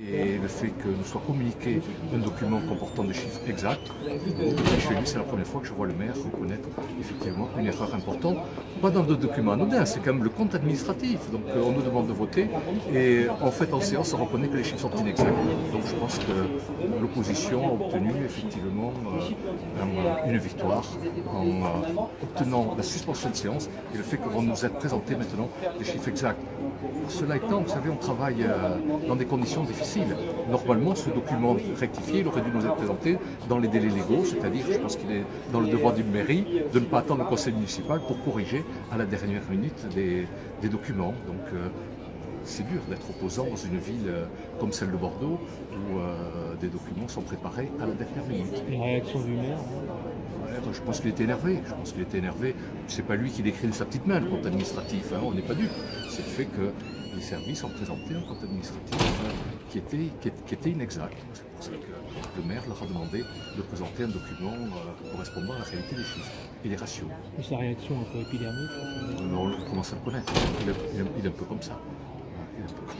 Et le fait que nous soit communiqué un document comportant des chiffres exacts, chez lui c'est la première fois que je vois le maire reconnaître effectivement une erreur importante. Pas dans de documents anodins, c'est quand même le compte administratif. Donc on nous demande de voter et en fait en séance on reconnaît que les chiffres sont inexacts. Donc je pense que l'opposition a obtenu effectivement une victoire en obtenant la suspension de séance et le fait qu'on nous ait présenté maintenant des chiffres exacts. Cela étant, vous savez, on travaille dans des conditions difficiles. Normalement, ce document rectifié, il aurait dû nous être présenté dans les délais légaux, c'est-à-dire, je pense qu'il est dans le devoir d'une mairie de ne pas attendre le conseil municipal pour corriger à la dernière minute des documents. Donc, c'est dur d'être opposant dans une ville comme celle de Bordeaux où des documents sont préparés à la dernière minute. Une réaction du maire? Je pense qu'il était énervé. Je pense qu'il était énervé. C'est pas lui qui l'écrit de sa petite main, le compte administratif. On n'est pas dupes. C'est le fait que les services ont présenté un compte administratif qui était inexact. C'est pour ça que le maire leur a demandé de présenter un document correspondant à la réalité des chiffres et des ratios. Et sa réaction un peu épidermique? On commence à le connaître. Il est un peu comme ça.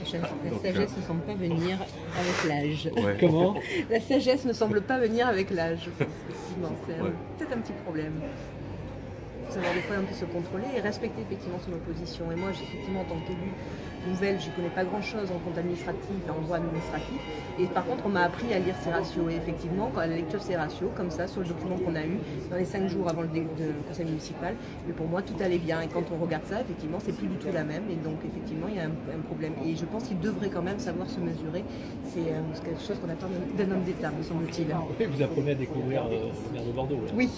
La sagesse ne semble pas venir avec l'âge. Ouais. Comment? La sagesse ne semble pas venir avec l'âge. Effectivement, c'est peut-être un petit problème. Il faut savoir des fois un peu se contrôler et respecter effectivement son opposition. Et moi, effectivement, en tant qu'élu nouvelle, je ne connais pas grand-chose en compte administratif et en droit administratif. Et par contre, on m'a appris à lire ces ratios. Et effectivement, à la lecture de ces ratios, comme ça, sur le document qu'on a eu dans les 5 jours avant le conseil municipal, mais pour moi, tout allait bien. Et quand on regarde ça, effectivement, c'est plus du tout la même. Et donc, effectivement, il y a un problème. Et je pense qu'il devrait quand même savoir se mesurer. C'est quelque chose qu'on attend d'un homme d'État, me semble-t-il. Vous apprenez à découvrir le maire de Bordeaux, là. Oui.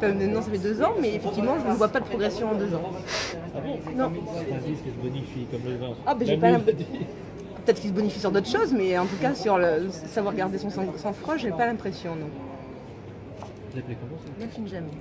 Non, ça fait 2 ans, mais effectivement, je ne vois pas de progression en 2 ans. Ah bon? Non. C'est un disque qui se bonifie comme le vin. Ah, ben, j'ai Même pas lui l'a dit. Peut-être qu'il se bonifie sur d'autres choses, mais en tout cas, sur le savoir garder son sang-froid, j'ai pas l'impression, non. Vous appelez comment ça? Delphine Jamais.